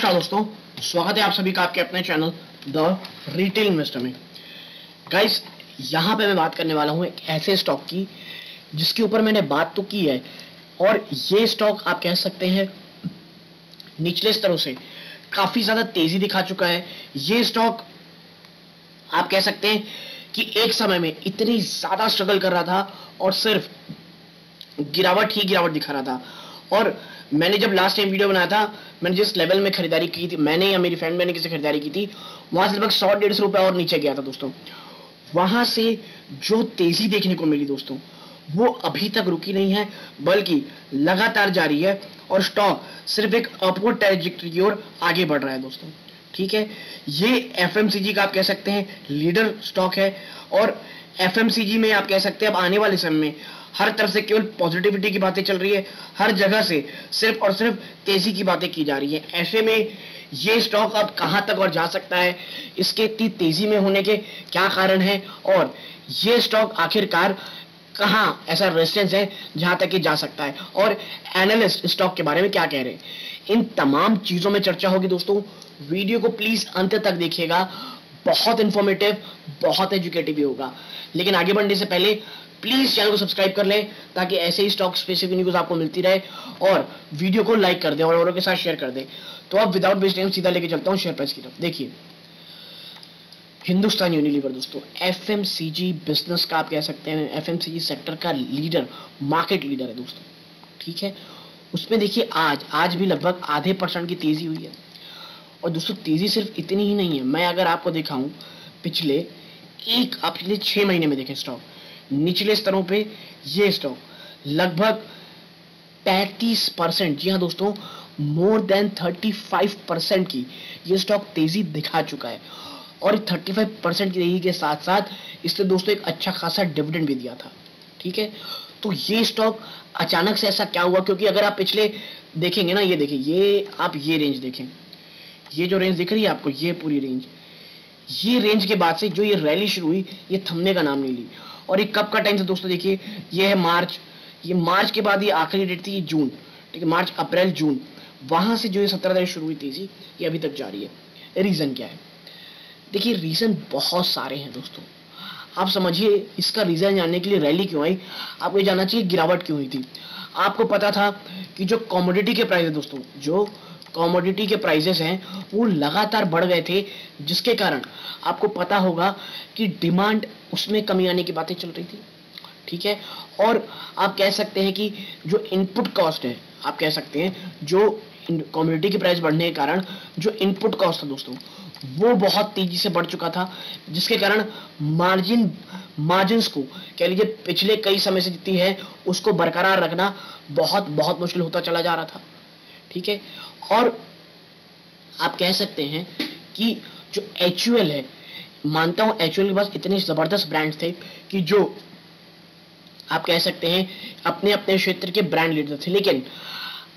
नमस्कार दोस्तों, स्वागत है आप सभी का आपके अपने चैनल द रिटेल इन्वेस्टर में। गाइस, यहाँ पे मैं बात करने वाला हूँ एक ऐसे स्टॉक की जिसके ऊपर मैंने बात तो की है और ये स्टॉक आप कह सकते हैं निचले स्तरों से काफी ज्यादा तेजी दिखा चुका है। ये स्टॉक आप कह सकते हैं कि एक समय में इतनी ज्यादा स्ट्रगल कर रहा था और सिर्फ गिरावट ही गिरावट दिखा रहा था। और मैंने जब लास्ट टाइम वीडियो बनाया था, मैंने जिस लेवल में खरीदारी की थी, मैंने या मेरी फ्रेंड मैंने किसी खरीदारी की थी, वहां से लगभग 100-150 रुपए और नीचे गया था दोस्तों। वहां से जो तेजी देखने को मिली दोस्तों, वो अभी तक रुकी नहीं है बल्कि लगातार जारी है और स्टॉक सिर्फ एक अपवर्ड ट्रैजेक्टरी की ओर आगे बढ़ रहा है दोस्तों। ठीक है, ये एफएमसीजी का आप कह सकते हैं लीडर स्टॉक है और एफएमसीजी में आप कह सकते हैं अब आने वाले समय में हर तरफ से केवल पॉजिटिविटी की बातें चल रही है, हर जगह से सिर्फ और सिर्फ तेजी की बातें की जा रही है। ऐसे में ये स्टॉक अब कहां तक और जा सकता है, इसके इतनी तेजी में होने के क्या कारण है और ये स्टॉक आखिरकार कहां ऐसा रेजिस्टेंस है जहां तक ये जा सकता है और एनालिस्ट स्टॉक के बारे में क्या कह रहे हैं, इन तमाम चीजों में चर्चा होगी दोस्तों। वीडियो को प्लीज अंत तक देखिएगा, बहुत इंफॉर्मेटिव, बहुत एजुकेटिव भी होगा। लेकिन आगे बढ़ने से पहले प्लीज चैनल को सब्सक्राइब कर लें ताकि ऐसे ही स्टॉक स्पेसिफिक न्यूज आपको मिलती रहे और वीडियो को लाइक कर दें और औरों के साथ शेयर कर दें। तो अब विदाउट वेस्ट टाइम सीधा लेके चलता हूं शेयर प्राइस की तरफ। देखिए, हिंदुस्तान यूनिलीवर दोस्तों एफएमसीजी बिजनेस का आप कह सकते हैं, एफएमसीजी सेक्टर का लीडर, मार्केट लीडर है दोस्तों। ठीक है, उसमें देखिए आज भी लगभग आधे % की तेजी हुई है। और दोस्तों तेजी सिर्फ इतनी ही नहीं है, मैं अगर आपको दिखाऊं पिछले 6 महीने में देखें स्टॉक निचले स्तरों पे ये स्टॉक लगभग 35%, जी हाँ दोस्तों, मोर देन 35% की ये स्टॉक तेजी दिखा चुका है। और 35% की तेजी के साथ साथ इसने दोस्तों एक अच्छा खासा डिविडेंड भी दिया था। ठीक है, तो ये स्टॉक अचानक से ऐसा क्या हुआ, क्योंकि अगर आप पिछले देखेंगे ना, ये देखिए, ये आप ये रेंज देखें, ये जो रेंज दिख रही है आपको, ये पूरी रेंज, ये रेंज के बाद से जो ये रैली शुरू हुई, ये थमने का नाम नहीं ली। और ये कब का टाइम से दोस्तों देखिए, ये है मार्च, ये मार्च के बाद ये आखिरी डेट थी, ये जून। ठीक है, मार्च अप्रैल जून, वहां से जो ये 17 तारीख शुरू हुई तेजी, ये अभी तक जारी है। रीजन क्या है? देखिए, रीजन बहुत सारे हैं दोस्तों। आप समझिए, इसका रीजन जानने के लिए रैली क्यों आई, आपको ये जानना चाहिए गिरावट क्यों हुई थी। आपको पता था कि जो कमोडिटी के प्राइस है दोस्तों, जो कमोडिटी के प्राइसेस हैं वो लगातार बढ़ गए थे, जिसके कारण आपको पता होगा कि डिमांड उसमें कमी आने की बातें चल रही थी। ठीक है, और आप कह सकते हैं कि जो इनपुट कॉस्ट है, आप कह सकते हैं जो कमोडिटी के प्राइस बढ़ने के कारण जो इनपुट कॉस्ट था दोस्तों, वो बहुत तेजी से बढ़ चुका था, जिसके कारण मार्जिन्स को कह लीजिए पिछले कई समय से जितनी है उसको बरकरार रखना बहुत बहुत मुश्किल होता चला जा रहा था। ठीक है, और आप कह सकते हैं कि जो एचयूएल है, मानता हूं एचयूएल के पास इतने जबरदस्त ब्रांड्स थे कि जो आप कह सकते हैं अपने अपने क्षेत्र के ब्रांड लीडर थे, लेकिन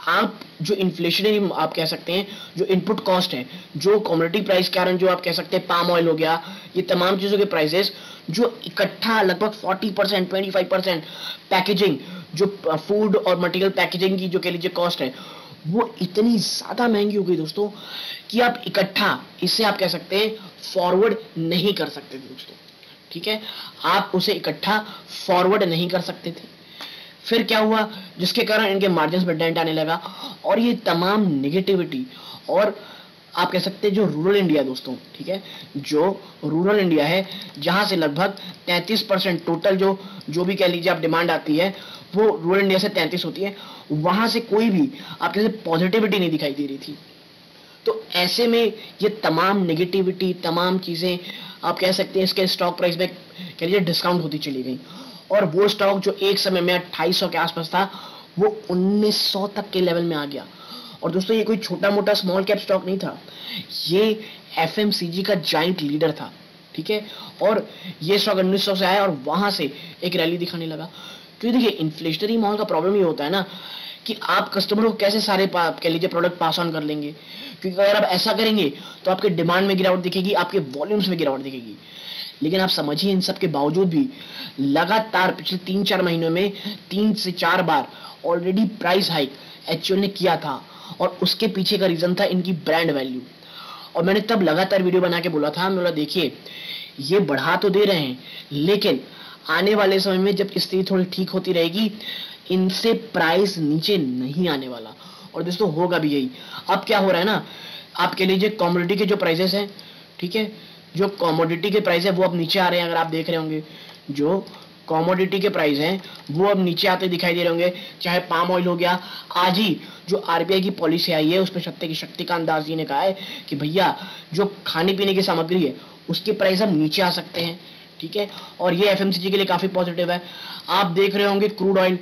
आप जो इन्फ्लेशनरी आप कह सकते हैं जो इनपुट कॉस्ट है, जो कमोडिटी प्राइस के कारण जो आप कह सकते हैं पाम ऑयल हो गया, ये तमाम चीजों के प्राइसेस जो इकट्ठा लगभग 40%, 25% पैकेजिंग, जो फूड और मटेरियल पैकेजिंग की जो कह लीजिए कॉस्ट है, वो इतनी ज्यादा महंगी हो गई दोस्तों कि आप इकट्ठा इसे आप कह सकते हैं फॉरवर्ड नहीं कर सकते थे दोस्तों। ठीक है, आप उसे इकट्ठा फॉरवर्ड नहीं कर सकते थे। फिर क्या हुआ, जिसके कारण इनके मार्जिन्स में डेंट आने लगा और ये तमाम नेगेटिविटी, और आप कह सकते हैं जो रूरल इंडिया दोस्तों, ठीक है, जो रूरल इंडिया है जहां से लगभग 33% टोटल जो भी कह लीजिए आप डिमांड आती है वो रूरल इंडिया से 33 होती है, वहां से कोई भी आप जैसे पॉजिटिविटी नहीं दिखाई दे रही थी। तो ऐसे में ये तमाम नेगेटिविटी, तमाम चीजें आप कह सकते हैं इसके स्टॉक प्राइस में कह लीजिए डिस्काउंट होती चली गई और वो स्टॉक जो एक समय में 2800 के आसपास था वो 1900 तक के लेवल में आ गया। और दोस्तों ये कोई छोटा मोटा स्मॉल कैप स्टॉक नहीं था, ये एफएमसीजी का जाइंट लीडर था। ठीक है, और ये स्टॉक 1900 से आया और वहां से एक रैली दिखाने लगा। क्योंकि देखिए, इन्फ्लेशनरी माहौल का प्रॉब्लम ये होता है ना कि आप कस्टमर को कैसे सारे कह लीजिए प्रोडक्ट पास ऑन कर लेंगे, क्योंकि अगर आप ऐसा करेंगे तो आपके डिमांड में गिरावट दिखेगी, आपके वॉल्यूम्स में गिरावट दिखेगी। लेकिन आप समझिए, इन सब के बावजूद भी लगातार पिछले 3-4 महीनों में 3 से 4 बार ऑलरेडी प्राइस हाइक एचयूएल ने किया था और उसके पीछे का रीजन था इनकी ब्रांड वैल्यू। और मैंने तब लगातार वीडियो बना के बोला था, मैं बोला देखिए ये बढ़ा तो दे रहे हैं, लेकिन आने वाले समय में जब स्थिति थोड़ी ठीक होती रहेगी, इनसे प्राइस नीचे नहीं आने वाला। और दोस्तों होगा भी यही। अब क्या हो रहा है ना, आप कह लीजिए कॉमोडिटी के जो प्राइसेस हैं, ठीक है, जो कॉमोडिटी के प्राइस है वो अब नीचे आ रहे हैं। अगर आप देख रहे होंगे जो कॉमोडिटी के प्राइस हैं वो अब नीचे आते दिखाई दे रहे होंगे। चाहे पाम ऑयल हो गया, आज ही जो आरबीआई की पॉलिसी आई है उसमें शक्तिकांत दास जी ने कहा है कि भैया जो खाने पीने की सामग्री है उसके प्राइस अब नीचे आ सकते हैं, ठीक है। और ये एफएमसीजी के लिए काफी पॉजिटिव है। आप देख रहे होंगे क्रूड ऑयल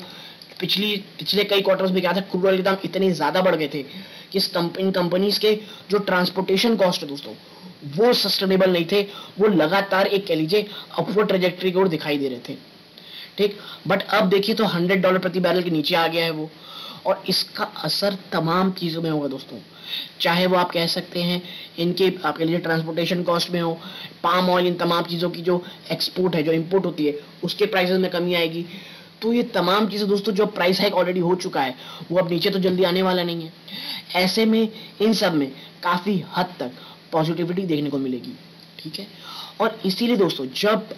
पिछले कई क्वार्टर्स में क्या था, क्रूड ऑयल के दाम इतने ज्यादा बढ़ गए थे कि इन कंपनीज के जो ट्रांसपोर्टेशन कॉस्ट है दोस्तों वो सस्टेनेबल नहीं थे, वो लगातार एक कह लीजिए अपवर्ड ट्रेजेक्टरी की ओर दिखाई दे रहे थे, ठीक। बट अब देखिए तो $100 प्रति बैरल के नीचे आ गया है वो, और इसका असर तमाम चीजों में होगा दोस्तों। चाहे वो आप कह सकते हैं इनके आप कह लीजिए ट्रांसपोर्टेशन कॉस्ट में हो, पाम ऑयल, इन तमाम चीजों की जो एक्सपोर्ट है, जो इंपोर्ट होती है, उसके प्राइसेस में कमी आएगी। तो ये तमाम चीजें दोस्तों, जो प्राइस हाइक ऑलरेडी हो चुका है वो अब नीचे तो जल्दी आने वाला नहीं है। ऐसे में इन सब में काफी हद तक पॉजिटिविटी देखने को मिलेगी, ठीक है। और इसीलिए दोस्तों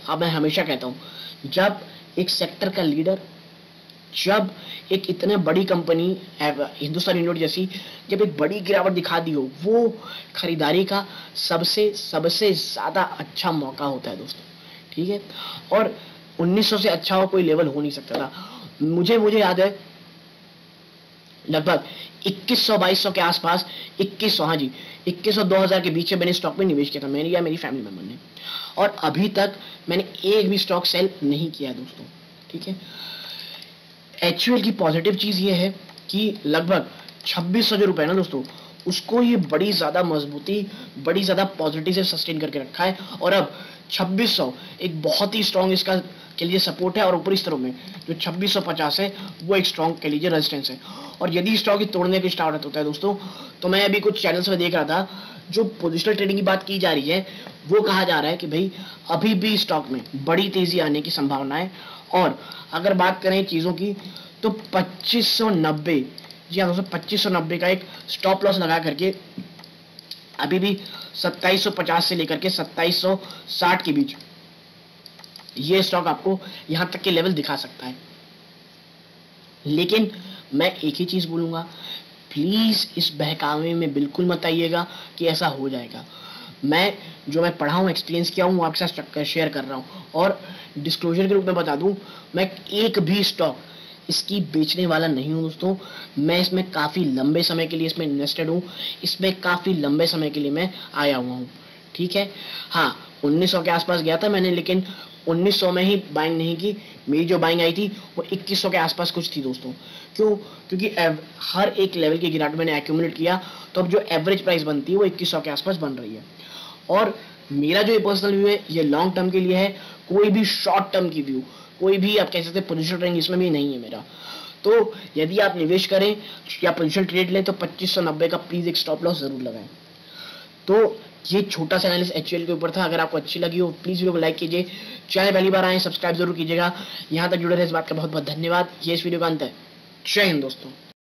अब मैं हमेशा कहता हूं, जब एक सेक्टर का लीडर, जब एक इतने बड़ी कंपनी हिंदुस्तान यूनिवर्सिटी जैसी जब एक बड़ी गिरावट दिखा दी हो, वो खरीदारी का सबसे ज्यादा अच्छा मौका होता है दोस्तों, ठीक है। और 1900 से अच्छा हो कोई लेवल हो नहीं सकता था। मुझे याद है लगभग 2100-2200 के आसपास, 2100, हाँ जी 2100 2000 के बीच में मैंने स्टॉक में निवेश किया था, मैंने या मेरी फैमिली मेंबर ने, और अभी तक मैंने एक भी स्टॉक सेल नहीं किया है दोस्तों, ठीक है। एक्चुअल की पॉजिटिव चीज ये है कि लगभग 2600 जो रुपए ना दोस्तों, उसको ये बड़ी ज्यादा मजबूती, बड़ी ज्यादा पॉजिटिव से सस्टेन करके रखा है। और अब 2600 एक बहुत ही स्ट्रॉन्ग इसका के लिए सपोर्ट है, और ऊपरी स्तरों में जो 2650 है वो एक स्ट्रॉन्ग के लिए रेजिस्टेंस है। और यदि स्टॉक ही तोड़ने के स्टार्ट होता है दोस्तों, तो मैं अभी कुछ चैनल्स में देख रहा था, जो पोजिशनल ट्रेडिंग की बात की जा रही है, वो कहा जा रहा है कि भाई अभी भी स्टॉक में बड़ी तेजी आने की संभावना है। और अगर बात करें चीजों की, तो 2590, जी हाँ दोस्तों 2590 का एक स्टॉप लॉस लगा करके अभी भी 2750 से लेकर के 2760 के बीच ये स्टॉक आपको यहां तक के लेवल दिखा सकता है। लेकिन मैं एक ही चीज बोलूंगा, प्लीज इस बहकावे में बिल्कुल मत आइएगा कि ऐसा हो जाएगा। जो मैं पढ़ा हूं, एक्सपीरियंस किया हूं, आपके साथ शेयर कर रहा हूं। और डिस्क्लोजर के रूप में बता दूं, मैं एक भी स्टॉक इसकी बेचने वाला नहीं हूं दोस्तों। मैं इसमें काफी लंबे समय के लिए इसमें इन्वेस्टेड हूं, इसमें काफी लंबे समय के लिए मैं आया हुआ हूं, ठीक है। हाँ 1900 के आसपास गया था मैंने, लेकिन 1900 में ही बाइंग नहीं की। मेरी जो बाइंग आई थी वो 2100 के आसपास कुछ थी दोस्तों। क्यों? क्योंकि हर एक लेवल की गिरावट मैंने एक्यूमुलेट किया, तो अब जो एवरेज प्राइस बनती है वो 2100 के आसपास बन रही है। और मेरा जो ये पर्सनल व्यू है, ये लॉन्ग टर्म के लिए है, कोई भी शॉर्ट टर्म की व्यू, कोई भी आप कह सकते हैं पोजिशनल ट्रेडिंग इसमें भी नहीं है मेरा। तो यदि आप निवेश करें या पोजिशनल ट्रेड लें, तो 2590 का प्लीज एक स्टॉप लॉस जरूर लगाएं। तो ये छोटा सा एनालिसिस एचयूएल के ऊपर था। अगर आपको अच्छी लगी हो प्लीज वीडियो को लाइक कीजिए, चैनल पहली बार आए सब्सक्राइब जरूर कीजिएगा। यहाँ तक जुड़े रहे इस बात का बहुत बहुत धन्यवाद। ये इस वीडियो का अंत है। जय हिंद दोस्तों।